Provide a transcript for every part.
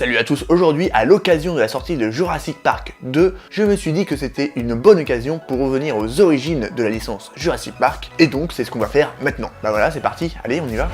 Salut à tous, aujourd'hui à l'occasion de la sortie de Jurassic Park 2, je me suis dit que c'était une bonne occasion pour revenir aux origines de la licence Jurassic Park, et donc c'est ce qu'on va faire maintenant. Bah voilà, c'est parti, allez on y va.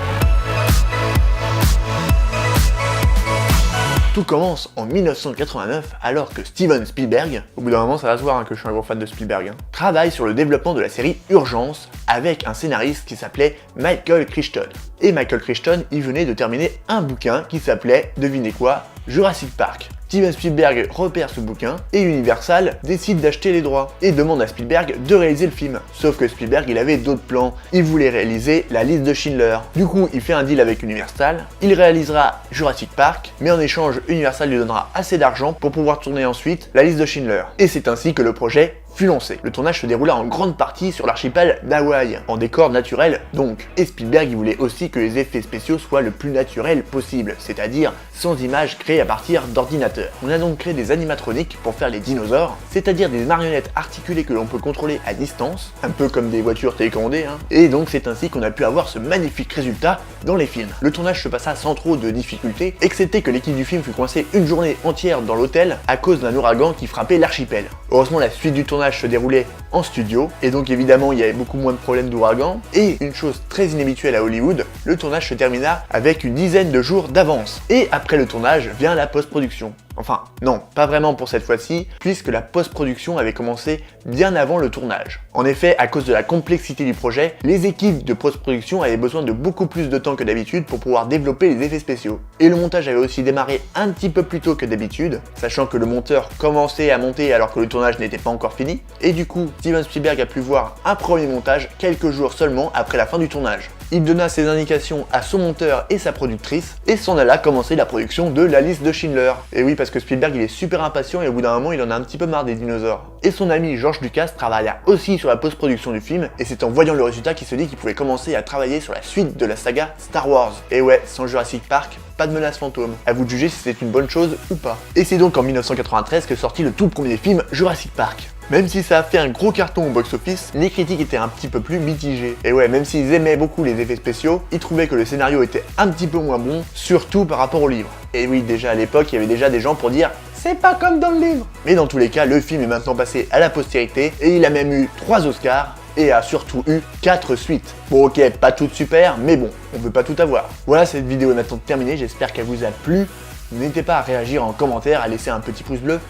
Tout commence en 1989 alors que Steven Spielberg, au bout d'un moment ça va se voir que je suis un gros fan de Spielberg, travaille sur le développement de la série Urgence avec un scénariste qui s'appelait Michael Crichton. Et Michael Crichton, il venait de terminer un bouquin qui s'appelait, devinez quoi, Jurassic Park. Steven Spielberg repère ce bouquin et Universal décide d'acheter les droits et demande à Spielberg de réaliser le film. Sauf que Spielberg il avait d'autres plans, il voulait réaliser la liste de Schindler. Du coup il fait un deal avec Universal, il réalisera Jurassic Park, mais en échange Universal lui donnera assez d'argent pour pouvoir tourner ensuite la liste de Schindler. Et c'est ainsi que le projet fut lancé. Le tournage se déroula en grande partie sur l'archipel d'Hawaï, en décor naturel donc. Et Spielberg il voulait aussi que les effets spéciaux soient le plus naturels possible, c'est-à-dire sans images créées à partir d'ordinateurs. On a donc créé des animatroniques pour faire les dinosaures, c'est-à-dire des marionnettes articulées que l'on peut contrôler à distance, un peu comme des voitures télécommandées, Et donc c'est ainsi qu'on a pu avoir ce magnifique résultat dans les films. Le tournage se passa sans trop de difficultés, excepté que l'équipe du film fut coincée une journée entière dans l'hôtel à cause d'un ouragan qui frappait l'archipel. Heureusement la suite du tournage se déroulait en studio, et donc évidemment il y avait beaucoup moins de problèmes d'ouragan, et une chose très inhabituelle à Hollywood, le tournage se termina avec une dizaine de jours d'avance. Et après le tournage vient la post-production. Enfin, non, pas vraiment pour cette fois-ci, puisque la post-production avait commencé bien avant le tournage. En effet, à cause de la complexité du projet, les équipes de post-production avaient besoin de beaucoup plus de temps que d'habitude pour pouvoir développer les effets spéciaux. Et le montage avait aussi démarré un petit peu plus tôt que d'habitude, sachant que le monteur commençait à monter alors que le tournage n'était pas encore fini, et du coup, Steven Spielberg a pu voir un premier montage quelques jours seulement après la fin du tournage. Il donna ses indications à son monteur et sa productrice, et s'en alla commencer la production de la liste de Schindler. Et oui, parce que Spielberg il est super impatient et au bout d'un moment il en a un petit peu marre des dinosaures. Et son ami George Lucas travailla aussi sur la post-production du film, et c'est en voyant le résultat qu'il se dit qu'il pouvait commencer à travailler sur la suite de la saga Star Wars. Et ouais, sans Jurassic Park, pas de menace fantôme. À vous de juger si c'est une bonne chose ou pas. Et c'est donc en 1993 que sortit le tout premier film Jurassic Park. Même si ça a fait un gros carton au box-office, les critiques étaient un petit peu plus mitigées. Et ouais, même s'ils aimaient beaucoup les effets spéciaux, ils trouvaient que le scénario était un petit peu moins bon, surtout par rapport au livre. Et oui, déjà à l'époque, il y avait déjà des gens pour dire « c'est pas comme dans le livre ». Mais dans tous les cas, le film est maintenant passé à la postérité, et il a même eu 3 Oscars, et a surtout eu 4 suites. Bon ok, pas toutes super, mais bon, on peut pas tout avoir. Voilà, cette vidéo est maintenant terminée, j'espère qu'elle vous a plu. N'hésitez pas à réagir en commentaire, à laisser un petit pouce bleu.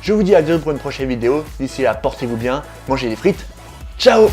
Je vous dis à bientôt pour une prochaine vidéo. D'ici là, portez-vous bien, mangez des frites. Ciao!